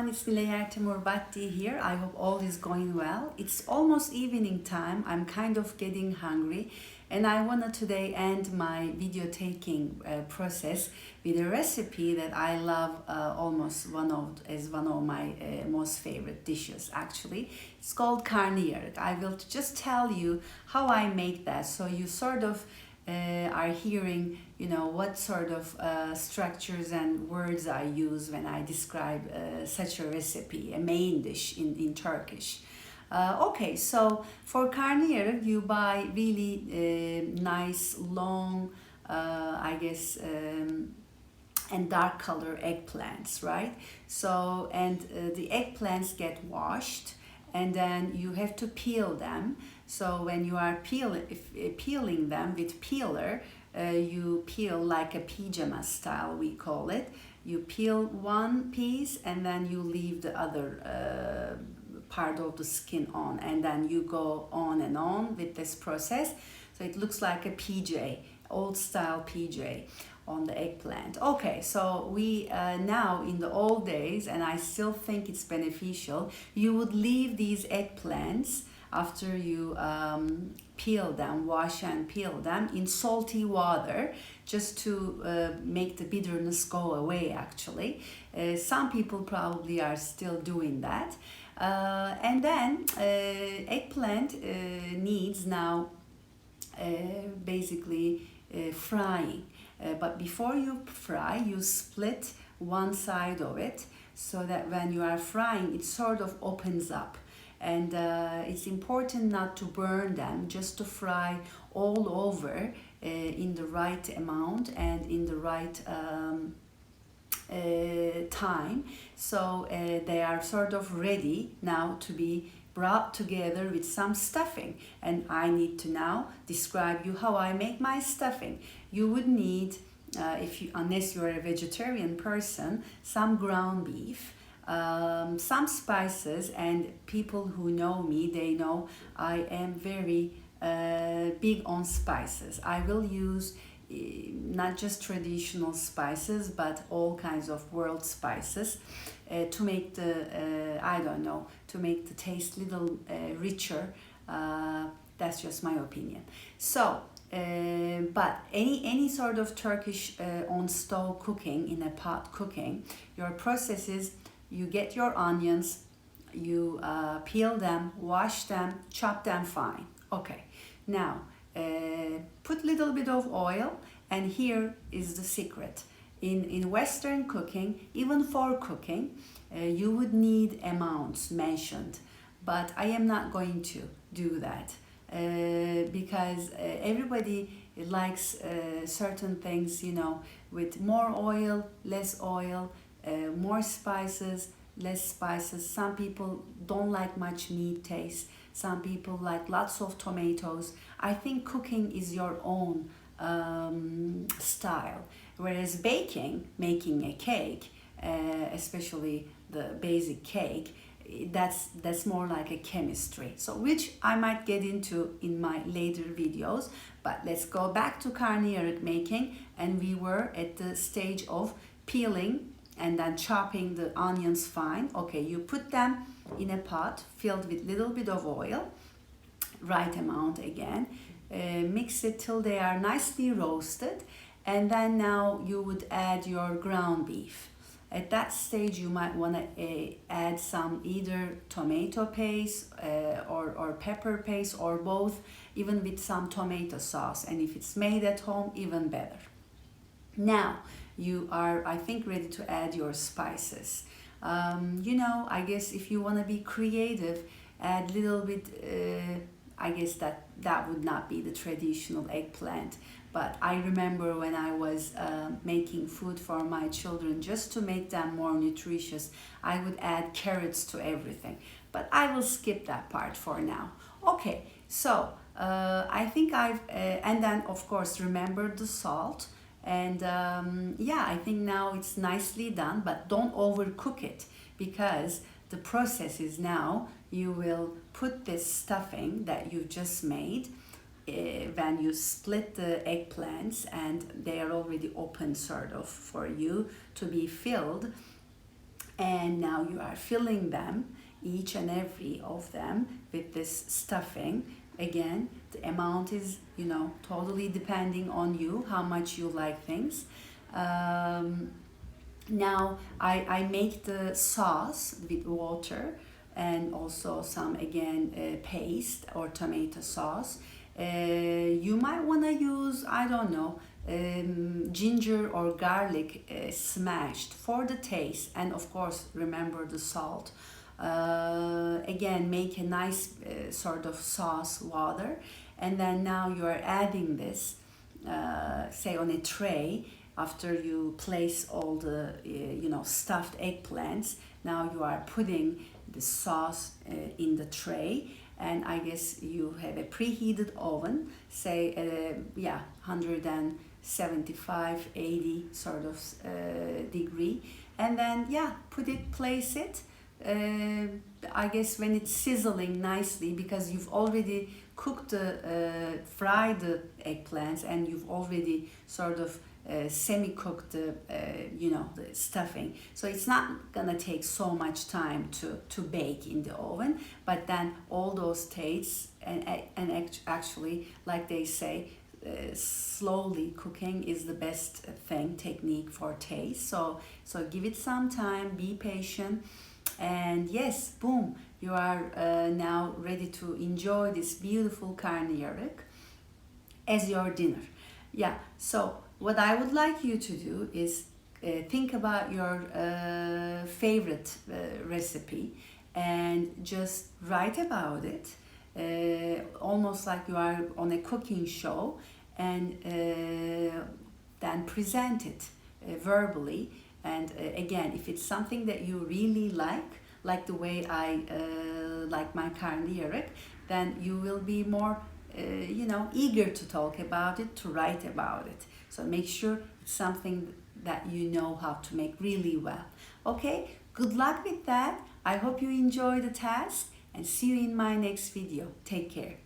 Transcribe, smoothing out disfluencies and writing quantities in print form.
everyone, it's Nilayar Batti here. I hope all is going well. It's almost evening time. I'm kind of getting hungry and I want to today end my video taking process with a recipe that I love almost one of my most favorite dishes actually. It's called Karniyarik. I will just tell you how I make that so you sort of are hearing, what sort of structures and words I use when I describe such a recipe, a main dish in Turkish. Okay, so for karnıyarık, you buy really nice, long, and dark color eggplants, right? So, and the eggplants get washed and then you have to peel them. So when you are peeling them with peeler, you peel like a pajama style, we call it. You peel one piece and then you leave the other part of the skin on, and then you go on and on with this process. So it looks like a PJ, old style PJ on the eggplant. Okay, so we now in the old days, and I still think it's beneficial, you would leave these eggplants after you peel them, wash and peel them in salty water just to make the bitterness go away actually. Some people probably are still doing that. And then eggplant needs now basically frying. But before you fry, you split one side of it so that when you are frying, it sort of opens up. And it's important not to burn them, just to fry all over in the right amount and in the right time. So they are sort of ready now to be brought together with some stuffing, and I need to now describe you how I make my stuffing. You would need, unless you're a vegetarian person, some ground beef, some spices, and people who know me, they know I am very big on spices. I will use not just traditional spices but all kinds of world spices to make the to make the taste little richer. That's just my opinion. So but any sort of Turkish on stove cooking, in a pot cooking, your process is you get your onions, you peel them, wash them, chop them fine. Okay, now put little bit of oil, and here is the secret. In Western cooking, even for cooking, you would need amounts mentioned, but I am not going to do that because everybody likes certain things, with more oil, less oil, more spices, less spices. Some people don't like much meat taste. Some people like lots of tomatoes. I think cooking is your own style. Whereas baking, making a cake, especially the basic cake, that's more like a chemistry. So which I might get into in my later videos. But let's go back to karnıyarık making, and we were at the stage of peeling and then chopping the onions fine. Okay, you put them in a pot filled with little bit of oil, right amount again. Mix it till they are nicely roasted, and then now you would add your ground beef. At that stage you might want to add some either tomato paste or pepper paste, or both, even with some tomato sauce, and if it's made at home, even better. Now you are, I think, ready to add your spices. I guess if you want to be creative, add little bit, I guess that would not be the traditional eggplant, but I remember when I was making food for my children, just to make them more nutritious, I would add carrots to everything, but I will skip that part for now. Okay, so I think and then of course remember the salt. And I think now it's nicely done, but don't overcook it, because the process is now you will put this stuffing that you just made when you split the eggplants, and they are already open sort of for you to be filled. And now you are filling them, each and every of them, with this stuffing. Again, the amount is, totally depending on you, how much you like things. Now I make the sauce with water and also some, again, paste or tomato sauce. You might want to use, I don't know, ginger or garlic smashed for the taste, and of course remember the salt. Again, make a nice sort of sauce water, and then now you are adding this, say on a tray. After you place all the stuffed eggplants, now you are putting the sauce in the tray, and I guess you have a preheated oven, say 175, 80 sort of degree, and then place it. I guess when it's sizzling nicely, because you've already cooked fried the eggplants, and you've already sort of semi-cooked the stuffing, so it's not gonna take so much time to bake in the oven. But then all those tastes, and actually, like they say, slowly cooking is the best technique for taste. So give it some time, be patient, and yes, boom, you are now ready to enjoy this beautiful karniyarik as your dinner. So what I would like you to do is think about your favorite recipe and just write about it, almost like you are on a cooking show, and then present it verbally. And again, if it's something that you really like the way I like my karniyarik, then you will be more eager to talk about it, to write about it. So make sure it's something that you know how to make really well. Okay, good luck with that. I hope you enjoy the task, and see you in my next video. Take care.